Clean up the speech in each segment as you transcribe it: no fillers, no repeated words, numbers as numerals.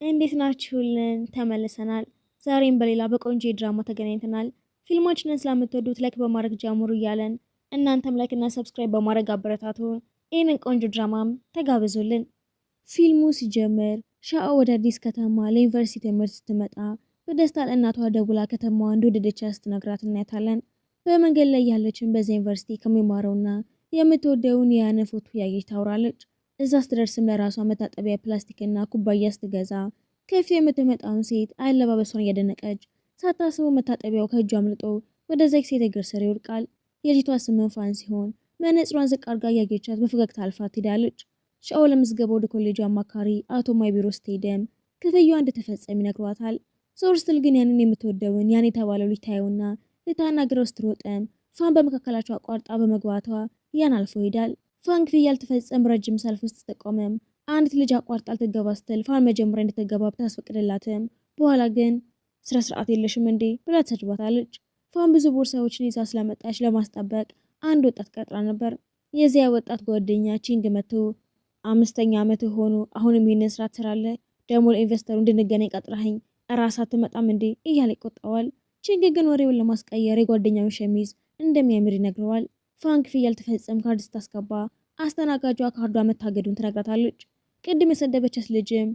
እንዴት ናችሁልን? ተመልሰናል። ዛሬም በሌላ በቆንጆ ድራማ ተገናኝተናል። ፊልማችንን ስለምትወዱት ላይክ በማድረግ ጀምሩ እያለን እናንተም ላይክ እና ሰብስክራይብ በማድረግ አበረታቱን። ይህንን ቆንጆ ድራማም ተጋብዙልን። ፊልሙ ሲጀምር ሻኦ ወደ አዲስ ከተማ ለዩኒቨርሲቲ ትምህርት ስትመጣ በደስታ ለእናቷ ደውላ ከተማዋ እንደወደደች ስትነግራት እናያታለን። በመንገድ ላይ ያለችን በዛ ዩኒቨርሲቲ ከሚማረውና የምትወደውን የያነ ፎቶ ያየች ታውራለች። እዛ ስትደርስም ለራሷ መታጠቢያ ፕላስቲክና ኩባያ ስትገዛ ከፊት የምትመጣውን ሴት አለባበሷን እያደነቀች ሳታስበው መታጠቢያው ከእጇ አምልጦ ወደዛች ሴት እግር ስር ይወድቃል። የልጅቷ ስም ፋን ሲሆን መነጽሯን ዝቅ አድርጋ እያየቻት በፈገግታ አልፋት ትሄዳለች። ሻኦ ለምዝገባ ወደ ኮሌጁ አማካሪ አቶ ማይ ቢሮ ስትሄድም ክፍያዋ እንደተፈጸመ ይነግሯታል። ዞር ስትል ግን ያንን የምትወደውን ያን የተባለው ልጅ ታየውና ልታናግረው ስትሮጥም ፋን በመካከላቸው አቋርጣ በመግባቷ ያን አልፎ ይሄዳል። ፋን ክፍያ ያልተፈጸም ረጅም ሰልፍ ውስጥ ተቆመም። አንዲት ልጅ አቋርጣ ልትገባ ስትል ፋን መጀመሪያ እንድትገባ ብታስፈቅድላትም በኋላ ግን ስነ ስርዓት የለሽም እንዴ ብላ ተሰድባታለች። ፋን ብዙ ቦርሳዎችን ይዛ ስለመጣች ለማስጠበቅ አንድ ወጣት ቀጥራ ነበር። የዚያ ወጣት ጓደኛ ቺንግ መቶ 5ኛ ዓመት ሆኖ አሁንም ይህንን ስራ ትሰራለህ? ደግሞ ለኢንቨስተሩ እንድንገናኝ ቀጥረኸኝ እራሳ አትመጣም እንዴ እያለ ይቆጣዋል። ቺንግ ግን ወሬውን ለማስቀየር የጓደኛውን ሸሚዝ እንደሚያምር ይነግረዋል። ፋን ክፍያ ያልተፈጸም ካርድ ስታስገባ አስተናጋጇ ካርዷ መታገዱን ትነግራታለች። ቅድም የሰደበቻት ልጅም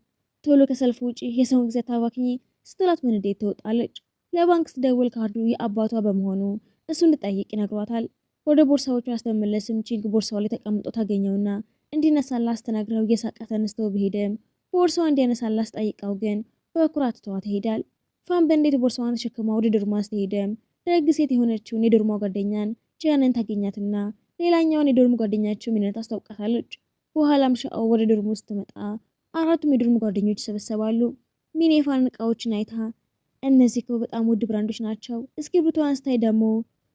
ቶሎ ከሰልፍ ውጪ የሰውን ጊዜ ታባክኝ ስትላት በንዴት ትወጣለች። ለባንክ ስትደውል ካርዱ የአባቷ በመሆኑ እሱ እንድጠይቅ ይነግሯታል። ወደ ቦርሳዎቹ ስትመለስም ቺንግ ቦርሳው ላይ ተቀምጦ ታገኘውና እንዲነሳላት ስትነግረው እየሳቀ ተነስቶ ቢሄድም ቦርሳዋ እንዲያነሳላት ጠይቀው ግን በኩራት ተዋት ይሄዳል። ፋን በእንዴት ቦርሳዋን ተሸክማ ወደ ዶርሟ ስትሄድም ደግ ሴት የሆነችውን የዶርሟ ጓደኛን ጂያንን ታገኛትና ሌላኛውን የዶርም ጓደኛቸው ሚነት አስታውቃታለች። በኋላም ሻኦ ወደ ዶርሙ ስትመጣ አራቱም የዶርም ጓደኞች ይሰበሰባሉ። ሚኔ የፋን እቃዎችን አይታ እነዚህ እኮ በጣም ውድ ብራንዶች ናቸው፣ እስክሪብቶ አንስታይ ደግሞ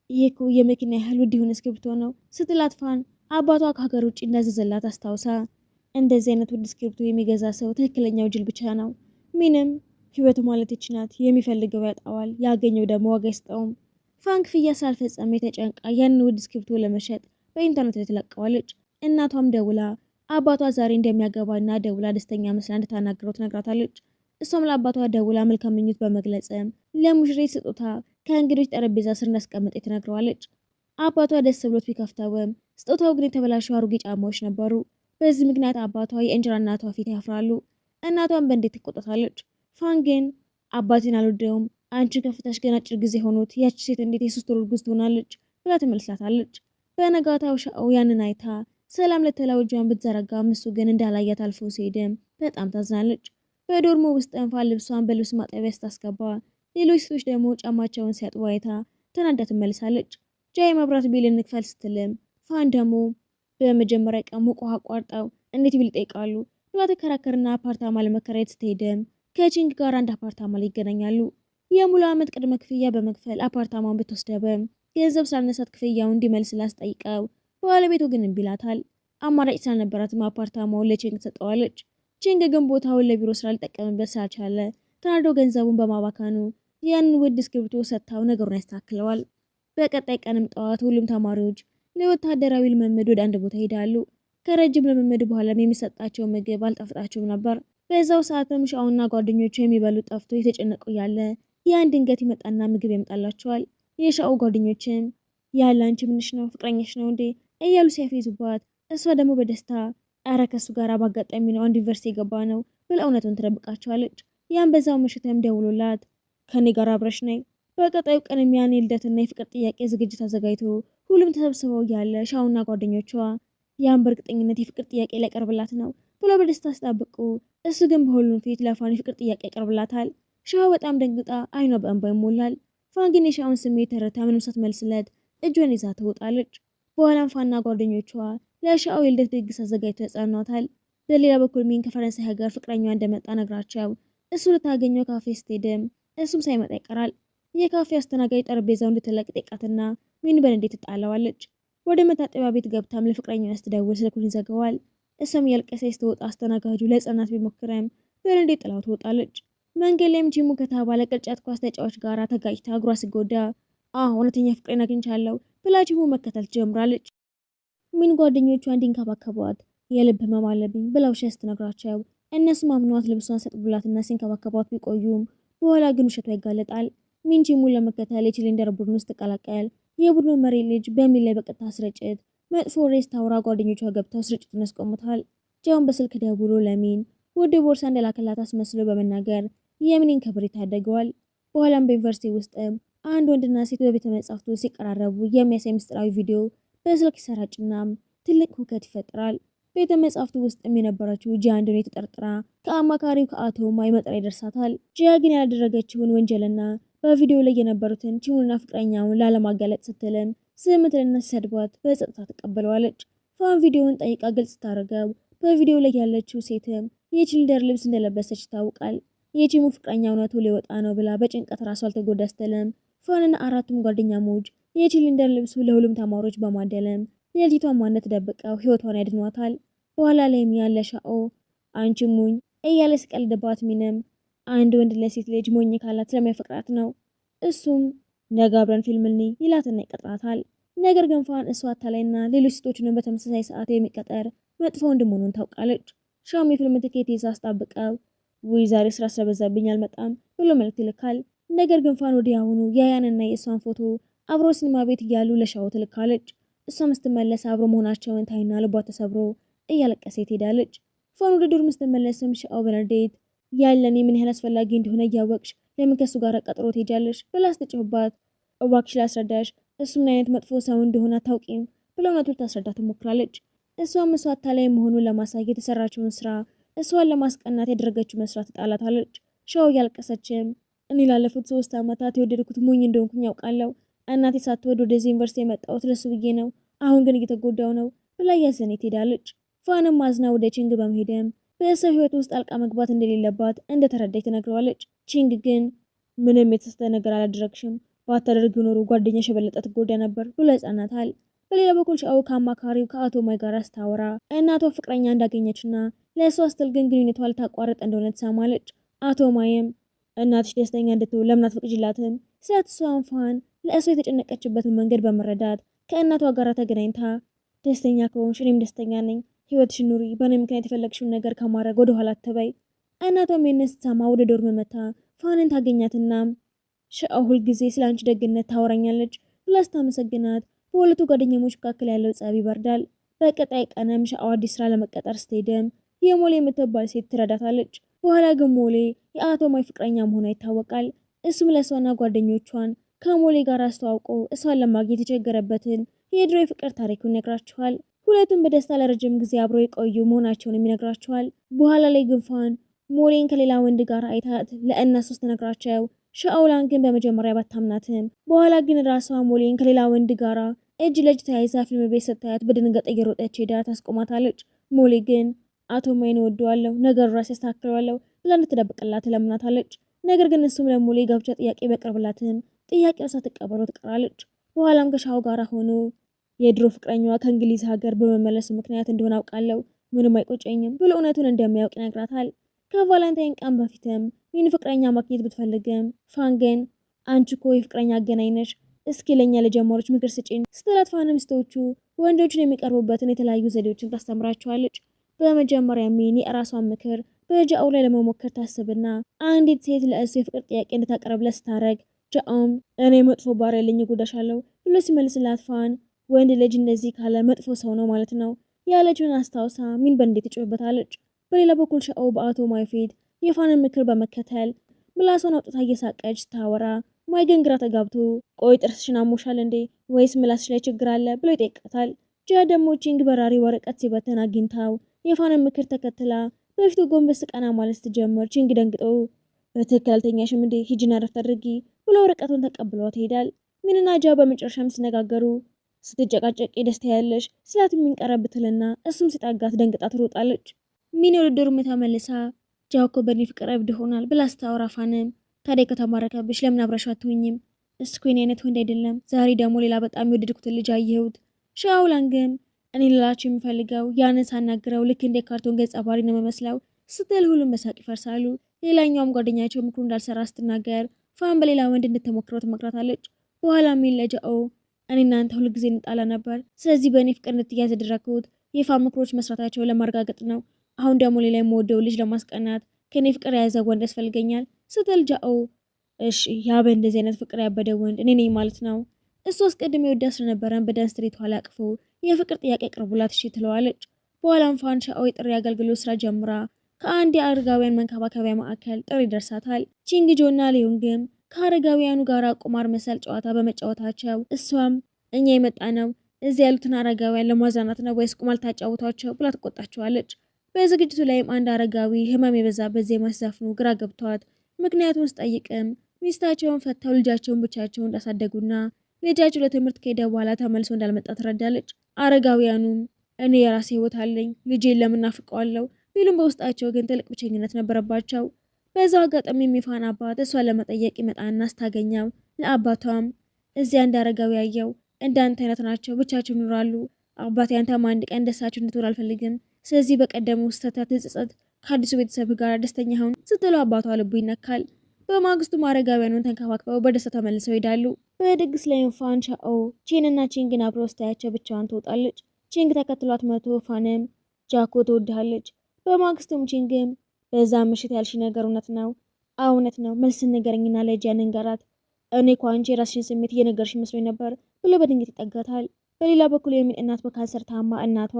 ይሄ እኮ የመኪና ያህል ውድ የሆነ እስክሪብቶ ነው ስትላት ፋን አባቷ ከሀገር ውጭ እንዳዘዘላት አስታውሳ እንደዚህ አይነት ውድ እስክሪብቶ የሚገዛ ሰው ትክክለኛው ጅል ብቻ ነው። ሚንም ህይወቱ ማለት ይችናት፣ የሚፈልገው ያጣዋል፣ ያገኘው ደግሞ ዋጋ አይሰጠውም። ፋን ክፍያ ሳልፈጸመ የተጨንቃ ያንን ውድ እስክሪብቶ ለመሸጥ በኢንተርኔት ላይ ትለቀዋለች። እናቷም ደውላ አባቷ ዛሬ እንደሚያገባና ደውላ ደስተኛ መስላ እንድታናግረው ትነግራታለች። እሷም ለአባቷ ደውላ መልካም ምኞት በመግለጽም ለሙሽሪት ስጦታ ከእንግዶች ጠረጴዛ ስር እንዳስቀመጠ ትነግረዋለች። አባቷ ደስ ብሎት ቢከፍተውም ስጦታው ግን የተበላሹ አሮጌ ጫማዎች ነበሩ። በዚህ ምክንያት አባቷ የእንጀራ እናቷ ፊት ያፍራሉ። እናቷን በእንዴት ትቆጣታለች። ፋን ግን አባቴን አልወደውም፣ አንቺ ከፍተሽ ገና አጭር ጊዜ ሆኖት ያቺ ሴት እንዴት የ3 ወር እርጉዝ ትሆናለች ብላ ትመልሳታለች። በነጋታው ሻኦ ያንን አይታ ሰላም ልትለው እጇን ብትዘረጋም እሱ ግን እንዳላያት አልፎ ሲሄድም በጣም ታዝናለች። በዶርሞ ውስጥ ፋን ልብሷን በልብስ ማጠቢያ ስታስገባ ሌሎች ሴቶች ደግሞ ጫማቸውን ሲያጥቡ አይታ ተናዳ ትመልሳለች። ጃይ መብራት ቢል እንክፈል ስትልም ፋን ደግሞ በመጀመሪያ ቀን ሙቅ ውሃ አቋርጠው እንዴት ቢል ይጠይቃሉ ብላ ተከራከርና አፓርታማ ለመከራየት ስትሄድም ከቺንግ ጋር አንድ አፓርታማ ላይ ይገናኛሉ። የሙሉ ዓመት ቅድመ ክፍያ በመክፈል አፓርታማውን ብትወስደብም ገንዘብ ስላነሳት ክፍያውን እንዲመልስላት ጠይቀው ባለቤቱ ግን እምቢ ይላታል። አማራጭ ስላልነበራትም አፓርታማውን ለቺንግ ትሰጠዋለች። ቺንግ ግን ቦታውን ለቢሮ ስራ ሊጠቀምበት ስላልቻለ ተናዶ ገንዘቡን በማባካኑ ያንን ውድ እስክሪብቶ ሰጥታው ነገሩን ያስተካክለዋል። በቀጣይ ቀንም ጠዋት ሁሉም ተማሪዎች ለወታደራዊ ልምምድ ወደ አንድ ቦታ ይሄዳሉ። ከረጅም ልምምድ በኋላም የሚሰጣቸው ምግብ አልጣፍጣቸውም ነበር። በዛው ሰዓትም ሻኦና ጓደኞቹ የሚበሉት ጠፍቶ የተጨነቁ ያለ ያን ድንገት ይመጣና ምግብ ያመጣላቸዋል። የሻኦ ጓደኞችም ያለ አንቺ ምንሽ ነው ፍቅረኛሽ ነው እንዴ እያሉ ሲያፌዙባት፣ እሷ ደግሞ በደስታ አረ ከሱ ጋር ባጋጣሚ ነው አንድ ዩኒቨርሲቲ የገባ ነው ብላ እውነቱን ትደብቃቸዋለች። ያን በዛው ምሽትም ደውሎላት ከኔ ጋር አብረሽ ነይ። በቀጣዩ ቀንም ያን የልደትና የፍቅር ጥያቄ ዝግጅት አዘጋጅቶ ሁሉም ተሰብስበው ያለ ሻኦና ጓደኞቿ ያን በእርግጠኝነት የፍቅር ጥያቄ ሊያቀርብላት ነው ብሎ በደስታ ሲጠብቁ፣ እሱ ግን በሁሉም ፊት ለፋን የፍቅር ጥያቄ ያቀርብላታል። ሻኦ በጣም ደንግጣ አይኗ በእንባ ይሞላል። ፋን ግን የሻኦን ስሜት ተረታ ምንም ሳትመልስለት እጇን ይዛ ትወጣለች። በኋላም ፋንና ጓደኞቿ ለሻኦ የልደት ድግስ አዘጋጅተው ያጽናኗታል። በሌላ በኩል ሚን ከፈረንሳይ ሀገር ፍቅረኛዋ እንደመጣ ነግራቸው እሱ ልታገኘው ካፌ ስትሄድም እሱም ሳይመጣ ይቀራል። የካፌ አስተናጋጅ ጠረጴዛውን እንድትለቅ ጠይቃትና ሚን በንዴት ትጣለዋለች። ወደ መታጠቢያ ቤት ገብታም ለፍቅረኛዋ ስትደውል ስልኩን ይዘጋዋል። እሷም ያልቀሰች ስትወጣ አስተናጋጁ ለጽናት ቢሞክረም በንዴት ጥላው ትወጣለች። መንገድ ላይም ጂሙ ከተባለ ቅርጫት ኳስ ተጫዋች ጋር ተጋጭታ እግሯ ሲጎዳ እውነተኛ ፍቅሬን አግኝቻለሁ ብላ ጂሙ መከተል ትጀምራለች። ሚን ጓደኞቿ እንዲንከባከቧት የልብ ህመም አለብኝ ብላ ውሸት ስትነግራቸው እነሱም አምነዋት ልብሷን ሰጥብላትና ሲንከባከባት ቢቆዩም በኋላ ግን ውሸቷ ይጋለጣል። ሚንቺ ሙን ለመከተል የቺሊንደር ቡድን ውስጥ ተቀላቀል። የቡድኑ መሪ ልጅ በሚል ላይ በቀጥታ ስርጭት መጥፎ ሬስ ታውራ ጓደኞቿ ገብተው ስርጭቱን ያስቆሙታል። ጃውን በስልክ ደውሎ ለሚን ውድ ቦርሳ እንደላከላት አስመስሎ በመናገር የሚንን ክብር ይታደገዋል። በኋላም በዩኒቨርሲቲ ውስጥም አንድ ወንድና ሴት በቤተ መጻሕፍቱ ሲቀራረቡ የሚያሳይ ምስጢራዊ ቪዲዮ በስልክ ይሰራጭና ትልቅ ሁከት ይፈጠራል። ቤተ መጻሕፍቱ ውስጥም የነበረችው ጂያ እንደሆነ ተጠርጥራ ከአማካሪው ከአቶ ማይ መጥሪያ ይደርሳታል። ጂያ ግን ያላደረገችውን ወንጀልና በቪዲዮ ላይ የነበሩትን ቺሙንና ፍቅረኛውን ላለማጋለጥ ስትልም ስምትልና ሲሰድባት በጸጥታ ተቀበለዋለች። ፋን ቪዲዮውን ጠይቃ ግልጽ ታደርገው በቪዲዮ ላይ ያለችው ሴትም የቺልደር ልብስ እንደለበሰች ይታወቃል። የቺሙ ፍቅረኛ እውነቱ ሊወጣ ነው ብላ በጭንቀት ራሷ አልተጎዳ ስትልም ፋንና አራቱም ጓደኛሞች የቺልደር ልብሱ ለሁሉም ተማሪዎች በማደለም የልጅቷን ማንነት ደብቀው ህይወቷን ያድኗታል። በኋላ ላይም ያለ ሻኦ አንቺ ሞኝ እያለ ሲቀልድባት ሚንም አንድ ወንድ ለሴት ልጅ ሞኝ ካላት ስለሚያፈቅራት ነው፣ እሱም ነገ አብረን ፊልም እንይ ይላትና ይቀጥራታል። ነገር ግን ፋን እሷ አታላይና ሌሎች ሴቶችንም በተመሳሳይ ሰዓት የሚቀጠር መጥፎ ወንድ መሆኑን ታውቃለች። ሻም የፊልም ትኬት ይዛ አስጣብቀው ውይ ዛሬ ስራ ስለበዛብኝ አልመጣም ብሎ መልእክት ይልካል። ነገር ግን ፋን ወዲያውኑ ያያንና የእሷን ፎቶ አብሮ ሲኒማ ቤት እያሉ ለሻው ትልካለች። እሷም ስትመለስ አብሮ መሆናቸውን ታይና ልቧ ተሰብሮ እያለቀሰ ትሄዳለች። ፋን ወደ ዶርም ስትመለስም ሻው በንዴት ያለን ምን ያህል አስፈላጊ እንደሆነ እያወቅሽ ለምን ከሱ ጋር ቀጥሮ ትሄጃለሽ ብላ ስትጮህባት እባክሽ ላስረዳሽ እሱ ምን አይነት መጥፎ ሰው እንደሆነ አታውቂም ብላ እውነቱን ታስረዳ ትሞክራለች። እሷም እሷ አታላይ መሆኑን ለማሳየት የተሰራችውን ስራ እሷን ለማስቀናት ያደረገችው መስራት ትጣላታለች። ሻው እያለቀሰችም እኔ ላለፉት 3 ዓመታት የወደድኩት ሞኝ እንደሆንኩኝ ያውቃለሁ። እናቴ ሳትወድ ወደዚህ ዩኒቨርሲቲ የመጣሁት ለሱ ብዬ ነው። አሁን ግን እየተጎዳው ነው ብላ እያዘነች ትሄዳለች። ፋንም ማዝና ወደ ቺንግ በመሄድም በሰው ህይወት ውስጥ ጣልቃ መግባት እንደሌለባት እንደተረዳች ትነግረዋለች። ቺንግ ግን ምንም የተሳሳተ ነገር አላደረግሽም፣ ባታደርጊው ኖሮ ጓደኛሽ የበለጠ ትጎዳ ነበር ብሎ ያጽናናታል። በሌላ በኩል ሻው ከአማካሪው ከአቶ ማይ ጋር ስታወራ እናቷ ፍቅረኛ እንዳገኘችና ለእሷ ስትል ግን ግንኙነቷ ልታቋርጥ እንደሆነ ትሰማለች። አቶ ማይም እናትሽ ደስተኛ እንድትሆን ለምን አትፈቅጂላትም? ስላት እሷን ፋን ለእሷ የተጨነቀችበትን መንገድ በመረዳት ከእናቷ ጋር ተገናኝታ ደስተኛ ከሆንሽ እኔም ደስተኛ ነኝ፣ ህይወትሽን ኑሪ፣ በእኔ ምክንያት የፈለግሽውን ነገር ከማድረግ ወደ ኋላ አትበይ። እናቷም ይህንን ስትሰማ ወደ ዶርም መታ ፋንን ታገኛትና ሻው ሁልጊዜ ስለ አንቺ ደግነት ታወራኛለች ብላ ስታመሰግናት በሁለቱ ጓደኛሞች መካከል ያለው ጸብ ይበርዳል። በቀጣይ ቀንም ሻው አዲስ ስራ ለመቀጠር ስትሄድም የሞሌ የምትባል ሴት ትረዳታለች። በኋላ ግን ሞሌ የአቶ ማይ ፍቅረኛ መሆኗ ይታወቃል። እሱም ለእሷና ጓደኞቿን ከሞሌ ጋር አስተዋውቆ እሷን ለማግኘት የቸገረበትን የድሮ የፍቅር ታሪኩን ይነግራቸዋል። ሁለቱም በደስታ ለረጅም ጊዜ አብረው የቆዩ መሆናቸውን ይነግራቸዋል። በኋላ ላይ ግን ፋን ሞሌን ከሌላ ወንድ ጋር አይታት ለእነሱ ስትነግራቸው ሻኦላን ግን በመጀመሪያ ባታምናትም በኋላ ግን ራሷ ሞሌን ከሌላ ወንድ ጋራ እጅ ለእጅ ተያይዛ ፊልም ቤት ስታያት በድንጋጤ እየሮጠች ሄዳ ታስቆማታለች። ሞሌ ግን አቶ ማይን ወደዋለሁ ነገሩ ራስ ያስተካክለዋለሁ ብላ እንድትደብቅላት ትለምናታለች። ነገር ግን እሱም ለሞሌ ጋብቻ ጥያቄ በቅርብላትም ጥያቄው ሳትቀበለው ትቀራለች። በኋላም ከሻው ጋር ሆኖ የድሮ ፍቅረኛዋ ከእንግሊዝ ሀገር በመመለሱ ምክንያት እንደሆነ አውቃለሁ፣ ምንም አይቆጨኝም ብሎ እውነቱን እንደሚያውቅ ይነግራታል። ከቫላንታይን ቀን በፊትም ይህን ፍቅረኛ ማግኘት ብትፈልግም ፋን ግን አንቺ እኮ የፍቅረኛ አገናኝ ነሽ፣ እስኪ ለኛ ለጀማሪዎች ምክር ስጪን ስትላት ፋን ሚስቶቹ ወንዶችን የሚቀርቡበትን የተለያዩ ዘዴዎችን ታስተምራቸዋለች። በመጀመሪያ ሚኒ የራሷን ምክር በጃኦ ላይ ለመሞከር ታስብና አንዲት ሴት ለእሱ የፍቅር ጥያቄ እንድታቀርብለት ስታረግ ጃኦም እኔ መጥፎ ባሪያ ልኝ ጉዳሻለሁ ብሎ ሲመልስላት ፋን ወንድ ልጅ እንደዚህ ካለ መጥፎ ሰው ነው ማለት ነው ያለችውን አስታውሳ ሚን በንዴት ትጮህበታለች። በሌላ በኩል ሻኦ በአቶ ማይ ፊት የፋንን ምክር በመከተል ምላሷን አውጥታ እየሳቀች ታወራ ማይ ግን ግራ ተጋብቶ ቆይ ጥርስሽን አሞሻል እንዴ ወይስ ምላስሽ ላይ ችግር አለ ብሎ ይጠይቃታል። ጂያ ደግሞ ቺንግ በራሪ ወረቀት ሲበተን አግኝታው የፋንን ምክር ተከትላ በፊቱ ጎንበስ ቀና ማለት ስትጀምር ቺንግ ደንግጦ በትክክል አልተኛሽም እንዴ ሂጂና ረፍት አድርጊ ብሎ ወረቀቱን ተቀብሏት ይሄዳል። ሚንና ጂያ በመጨረሻም ሲነጋገሩ ስትጨቃጨቂ ደስታ ያለሽ ስላት የሚንቀረብትልና እሱም ሲጣጋት ደንግጣ ትሮጣለች። ሚን ወደ ዶርም ተመልሳ ጂያ እኮ በእኔ ፍቅር እብድ ሆናል ብላ ስታወራ ፋንም ታዲያ ከተማረከብሽ ለምን አብረሽው አትሆኝም? እሱ እኮ የኔ አይነት ወንድ አይደለም። ዛሬ ደግሞ ሌላ በጣም የወደድኩትን ልጅ አየሁት። ሻውላን ግን እኔ ልላችሁ የሚፈልገው ያንን ሳናግረው ልክ እንደ ካርቶን ገጸ ባህሪ ነው የምመስለው ስትል ሁሉም በሳቅ ይፈርሳሉ። ሌላኛውም ጓደኛቸው ምክሩ እንዳልሰራ ስትናገር ፋን በሌላ ወንድ እንድትሞክረው ትመክራታለች። በኋላ ሚን ለጃኦ እኔ እናንተ ሁሉ ጊዜ እንጣላ ነበር፣ ስለዚህ በእኔ ፍቅር እንድትያዝ ያደረኩት የፋን ምክሮች መስራታቸው ለማረጋገጥ ነው። አሁን ደግሞ ሌላ የምወደው ልጅ ለማስቀናት ከኔ ፍቅር የያዘ ወንድ ያስፈልገኛል ስትል ጃኦ እሺ ያ በእንደዚህ አይነት ፍቅር ያበደ ወንድ እኔ ነኝ ማለት ነው። እሱ አስቀድሞ የወዳ ስለነበረን በዳንስ ትርኢቷ ላይ አቅፎ የፍቅር ጥያቄ አቅርቦላት እሺ ትለዋለች። በኋላም ፋን ሻኦ የጥሪ አገልግሎት ስራ ጀምራ ከአንድ የአረጋውያን መንከባከቢያ ማዕከል ጥሪ ይደርሳታል። ቺንግጆና ሊዮንግም ከአረጋውያኑ ጋር ቁማር መሰል ጨዋታ በመጫወታቸው እሷም እኛ የመጣ ነው እዚህ ያሉትን አረጋውያን ለማዝናናት ነው ወይስ ቁማር ታጫውቷቸው ብላ ትቆጣቸዋለች። በዝግጅቱ ላይም አንድ አረጋዊ ህመም የበዛበት ዜማ ሲዘፍኑ ግራ ገብቷት ምክንያቱም ስጠይቅም ሚስታቸውን ፈተው ልጃቸውን ብቻቸውን እንዳሳደጉና ልጃቸው ለትምህርት ከሄደ በኋላ ተመልሶ እንዳልመጣ ትረዳለች። አረጋውያኑም እኔ የራሴ ህይወት አለኝ ልጄን ለምን ናፍቀዋለሁ ቢሉም በውስጣቸው ግን ትልቅ ብቸኝነት ነበረባቸው። በዛው አጋጣሚ የሚፋን አባት እሷን ለመጠየቅ ይመጣና ስታገኘው ለአባቷም እዚያ አንድ አረጋዊ ያየው እንዳንተ አይነት ናቸው ብቻቸውን ይኖራሉ። አባቴ አንተም አንድ ቀን ደሳቸው እንድትሆን አልፈልግም። ስለዚህ በቀደሙ ስህተት ትጸጸት ከአዲሱ ቤተሰብ ጋር ደስተኛ ሁን ስትለው አባቷ ልቡ ይነካል። በማግስቱም አረጋውያኑን ተንከባክበው በደስታ ተመልሰው ይሄዳሉ። በድግስ ላይ ፋን ሻኦ ቺንና ቺንግን አብረው ስታያቸው ብቻዋን ትወጣለች። ቺንግ ተከትሏት መቶ ፋንም ጃኮ ትወድሃለች። በማግስቱም ቺንግም በዛ ምሽት ያልሽ ነገር እውነት ነው? እውነት ነው። መልስ ንገረኝና ለጂያ ንገራት። እኔ እኮ አንቺ የራስሽን ስሜት እየነገርሽ መስሎኝ ነበር ብሎ በድንገት ይጠጋታል። በሌላ በኩል የሚል እናት በካንሰር ታማ እናቷ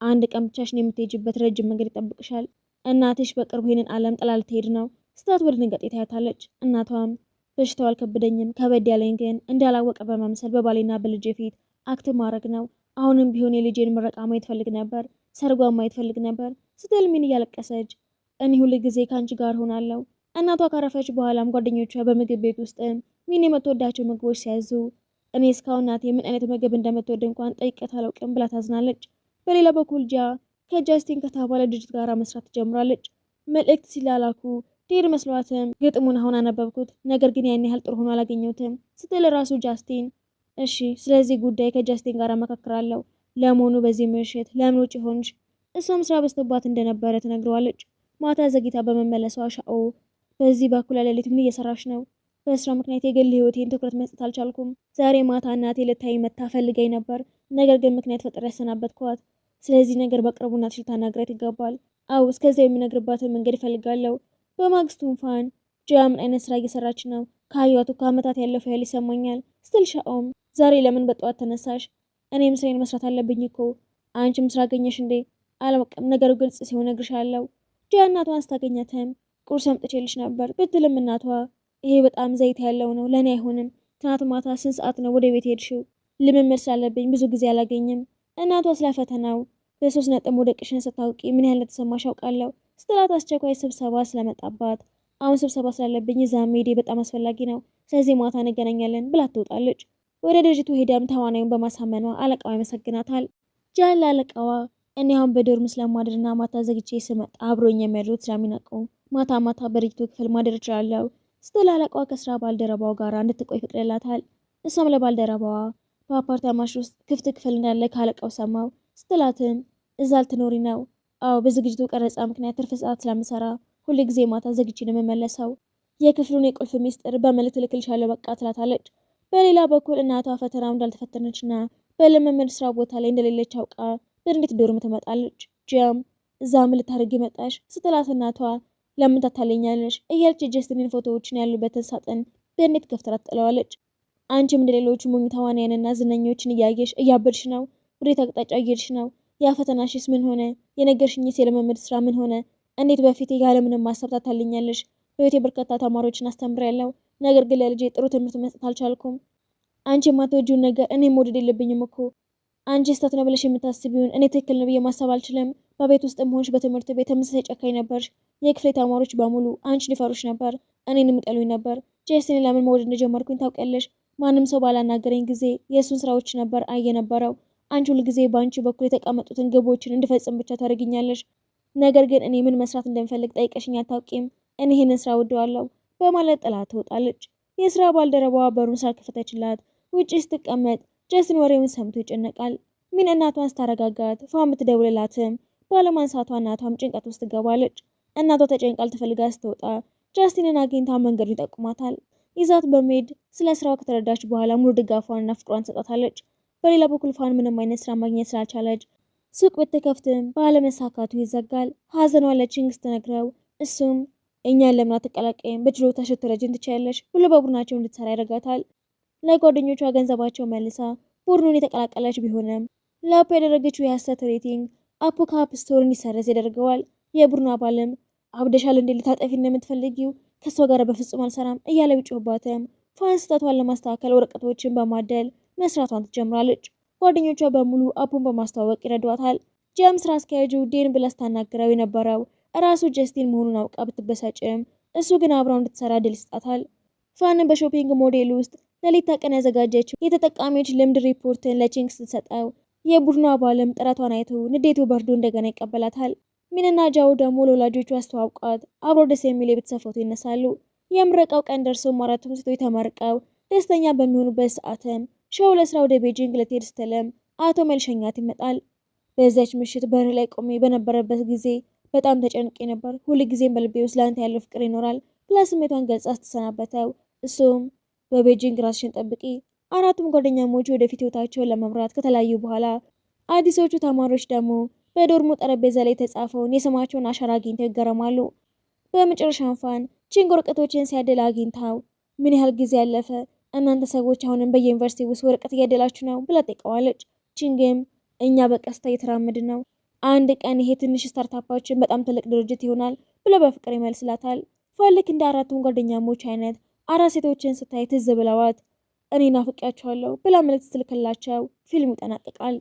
አንድ ቀን ብቻሽን የምትሄጅበት ረጅም መንገድ ይጠብቅሻል። እናትሽ በቅርቡ ይህንን ዓለም ጥላ ልትሄድ ነው ስታት በድንጋጤ ታያታለች። እናቷም በሽታው አልከበደኝም፣ ከበድ ያለኝ ግን እንዳላወቀ በመምሰል በባሌና በልጄ ፊት አክት ማድረግ ነው። አሁንም ቢሆን የልጄን ምረቃ ማየት ፈልግ ነበር፣ ሰርጓን ማየት ፈልግ ነበር ስትል ሚን እያለቀሰች እኔ ሁል ጊዜ ከአንቺ ጋር ሆናለሁ። እናቷ ካረፈች በኋላም ጓደኞቿ በምግብ ቤት ውስጥም ሚን የምትወዳቸው ምግቦች ሲያዙ እኔ እስካሁን እናቴ ምን አይነት ምግብ እንደምትወድ እንኳን ጠይቀት አላውቅም ብላ ታዝናለች። በሌላ በኩል ጃ ከጃስቲን ከተባለ ድርጅት ጋር መስራት ትጀምራለች። መልእክት ሲላላኩ ዴር መስሏትም ግጥሙን አሁን አነበብኩት፣ ነገር ግን ያን ያህል ጥሩ ሆኖ አላገኘሁትም ስትል ራሱ ጃስቲን እሺ ስለዚህ ጉዳይ ከጃስቲን ጋር መካከራለሁ። ለመሆኑ በዚህ ምሽት ለምን ውጭ ሆንሽ? እሷም ስራ በዝቶባት እንደነበረ ትነግረዋለች። ማታ ዘግይታ በመመለሷ ሻኦ በዚህ በኩል ሌሊት ምን እየሰራሽ ነው? በስራ ምክንያት የግል ህይወቴን ትኩረት መስጠት አልቻልኩም። ዛሬ ማታ እናቴ ልታይ መታ ፈልገኝ ነበር፣ ነገር ግን ምክንያት ፈጥሬ ያሰናበትኳት። ስለዚህ ነገር በቅርቡ እናትሽ ልታናግራት ይገባል። አው እስከዚያው የሚነግርባትን መንገድ ይፈልጋለሁ። በማግስቱም ፋን ጂያ ምን አይነት ስራ እየሰራች ነው? ከህይወቱ ከአመታት ያለፈው ያህል ይሰማኛል ስትል ሻኦም ዛሬ ለምን በጠዋት ተነሳሽ? እኔም ስራዬን መስራት አለብኝ እኮ። አንቺም ስራ አገኘሽ እንዴ? አላውቅም፣ ነገሩ ግልጽ ሲሆን እነግርሻለሁ። ጂያ እናቷን ስታገኛትም ቁርስ አምጥቼልሽ ነበር ብትልም እናቷ ይሄ በጣም ዘይት ያለው ነው፣ ለእኔ አይሆንም። ትናንት ማታ ስንት ሰዓት ነው ወደ ቤት ሄድሽው? ልምምድ ስላለብኝ ብዙ ጊዜ አላገኝም። እናቷ ስለፈተናው በ3 ነጥብ መውደቅሽን ስታውቂ ምን ያህል እንደተሰማሽ አውቃለሁ ስትላት አስቸኳይ ስብሰባ ስለመጣባት አሁን ስብሰባ ስላለብኝ እዛ መሄዴ በጣም አስፈላጊ ነው፣ ስለዚህ ማታ እንገናኛለን ብላ ትወጣለች። ወደ ድርጅቱ ሄዳም ተዋናዩን በማሳመኗ አለቃዋ ያመሰግናታል። ጃን ለአለቃዋ እኔ አሁን በዶርም ስለማድርና ማታ ዘግቼ ስመጣ አብሮኝ የሚያድሩት ስለሚነቁ ማታ ማታ በድርጅቱ ክፍል ማደር እችላለሁ ስትል አለቃዋ ከስራ ባልደረባው ጋር እንድትቆይ ፍቅድላታል። እሷም ለባልደረባዋ በአፓርታማሽ ውስጥ ክፍት ክፍል እንዳለ ካለቃው ሰማው ስትላትም እዛ ልትኖሪ ነው? አዎ በዝግጅቱ ቀረጻ ምክንያት ትርፍ ሰዓት ስለምሰራ ሁል ጊዜ ማታ ዘግቼ ነው የምመለሰው። የክፍሉን የቁልፍ ሚስጥር በመልእክት ልክልሻለሁ በቃ ትላታለች። በሌላ በኩል እናቷ ፈተናው እንዳልተፈተነችና በልምምድ ስራ ቦታ ላይ እንደሌለች አውቃ በእንዴት ዶርም ትመጣለች። ጂያም እዛ ምን ልታደርጊ መጣሽ ስትላት እናቷ ለምን ታታለኛለሽ እያለች የጀስቲንን ፎቶዎችን ያሉበትን ሳጥን በእንዴት ከፍተራ ትጥለዋለች። አንቺም እንደሌሎቹ ሞኝ ተዋናያንና ዝነኞችን እያየሽ እያበድሽ ነው። ወዴት አቅጣጫ እየሄድሽ ነው? ያ ፈተናሽስ ምን ሆነ? የነገርሽኝስ የልምምድ ስራ ምን ሆነ? እንዴት በፊቴ ያለምንም ማሰብ ታታለኛለሽ? በቤቴ በርካታ ተማሪዎችን አስተምሬያለሁ፣ ነገር ግን ለልጄ ጥሩ ትምህርት መስጠት አልቻልኩም። አንቺ የማትወጂውን ነገር እኔ መውደድ የለብኝም እኮ። አንቺ ስህተት ነው ብለሽ የምታስቢውን እኔ ትክክል ነው ብዬ ማሰብ አልችልም። በቤት ውስጥም ሆንሽ በትምህርት ቤት ተመሳሳይ ጨካኝ ነበርሽ። የክፍሌ ተማሪዎች በሙሉ አንቺን ይፈሩሽ ነበር፣ እኔን የሚጠሉኝ ነበር። ጄስቲን ለምን መውደድ እንደጀመርኩኝ ታውቂያለሽ? ማንም ሰው ባላናገረኝ ጊዜ የእሱን ስራዎች ነበር አየነበረው። አንቺ ሁል ጊዜ በአንቺ በኩል የተቀመጡትን ግቦችን እንድፈጽም ብቻ ታደርግኛለሽ። ነገር ግን እኔ ምን መስራት እንደምፈልግ ጠይቀሽኝ አታውቂም። እኔ ይህንን ስራ ወደዋለሁ በማለት ጥላት ትወጣለች። የስራ ባልደረባዋ በሩን ሳልከፈተችላት ውጪ ስትቀመጥ ጀስቲን ወሬውን ሰምቶ ይጨነቃል። ሚን እናቷን ስታረጋጋት ፋን ብትደውልላትም ባለማንሳቷ እናቷም ጭንቀት ውስጥ ትገባለች። እናቷ ተጨንቃል ትፈልጋ ስትወጣ ጃስቲንን አግኝታ መንገዱን ይጠቁማታል። ይዛት በመሄድ ስለ ስራው ከተረዳች በኋላ ሙሉ ድጋፏንና ፍቅሯን ትሰጣታለች። በሌላ በኩል ፋን ምንም አይነት ስራ ማግኘት ስላልቻለች ሱቅ ብትከፍትም ባለመሳካቱ ይዘጋል። ሀዘኗን ለቺንግ ስትነግረው እሱም እኛን ለምን አትቀላቀይም? በችሎታሽ ልትረጂን ትችያለሽ ብሎ በቡድናቸው እንድትሰራ ያደርጋታል። ለጓደኞቿ ገንዘባቸው መልሳ ቡድኑን የተቀላቀለች ቢሆንም ለአፖ ያደረገችው የሐሰት ሬቲንግ አፖ ከአፕ ስቶር እንዲሰረዝ ያደርገዋል። የቡድኑ አባልም አብደሻል እንዴ? ልታጠፊ እንደምትፈልጊው ከሷ ጋር በፍጹም አልሰራም እያለ ቢጮህባትም ፋን ስህተቷን ለማስተካከል ወረቀቶችን በማደል መስራቷን ትጀምራለች። ጓደኞቿ በሙሉ አፖን በማስተዋወቅ ይረዷታል። ጀም ስራ አስኪያጁ ዴን ብላ ስታናግረው የነበረው እራሱ ጀስቲን መሆኑን አውቃ ብትበሳጭም እሱ ግን አብራው እንድትሰራ ድል ይሰጣታል። ፋንን በሾፒንግ ሞዴል ውስጥ ለሊት ተቀን ያዘጋጀችው የተጠቃሚዎች ልምድ ሪፖርትን ለቺንግ ስትሰጠው የቡድኑ አባልም ጥረቷን አይቶ ንዴቱ በርዶ እንደገና ይቀበላታል። ሚንና ጃው ደግሞ ለወላጆቹ አስተዋውቋት አብሮ ደስ የሚል የቤተሰብ ፎቶ ይነሳሉ። የምረቃው ቀን ደርሶም አራቱም ሴቶች ተመርቀው ደስተኛ በሚሆኑበት ሰዓትም ሾው ለስራ ወደ ቤጂንግ ልትሄድ ስትልም አቶ መልሸኛት ይመጣል። በዛች ምሽት በር ላይ ቆሜ በነበረበት ጊዜ በጣም ተጨንቄ ነበር። ሁል ጊዜም በልቤ ውስጥ ለአንተ ያለው ፍቅር ይኖራል ብላ ስሜቷን ገልጻ ስትሰናበተው እሱም በቤጂንግ ራስሽን ጠብቂ። አራቱም ጓደኛሞቹ ወደፊት ህይወታቸውን ለመምራት ከተለያዩ በኋላ አዲሶቹ ተማሪዎች ደግሞ በዶርሙ ጠረጴዛ ላይ የተጻፈውን የስማቸውን አሻራ አግኝተው ይገረማሉ። በመጨረሻም ፋን ቺንግ ወረቀቶችን ሲያደል አግኝታው ምን ያህል ጊዜ ያለፈ እናንተ ሰዎች አሁንም በየዩኒቨርሲቲ ውስጥ ወረቀት እያደላችሁ ነው ብላ ጠይቀዋለች። ቺንግም እኛ በቀስታ እየተራመድን ነው፣ አንድ ቀን ይሄ ትንሽ ስታርታፓችን በጣም ትልቅ ድርጅት ይሆናል ብሎ በፍቅር ይመልስላታል። ፈልክ እንደ አራቱም ጓደኛሞች አይነት አራት ሴቶችን ስታይ ትዝ ብለዋት እኔ ናፍቄያቸዋለሁ ብላ መልእክት ስትልክላቸው ፊልም ይጠናቀቃል።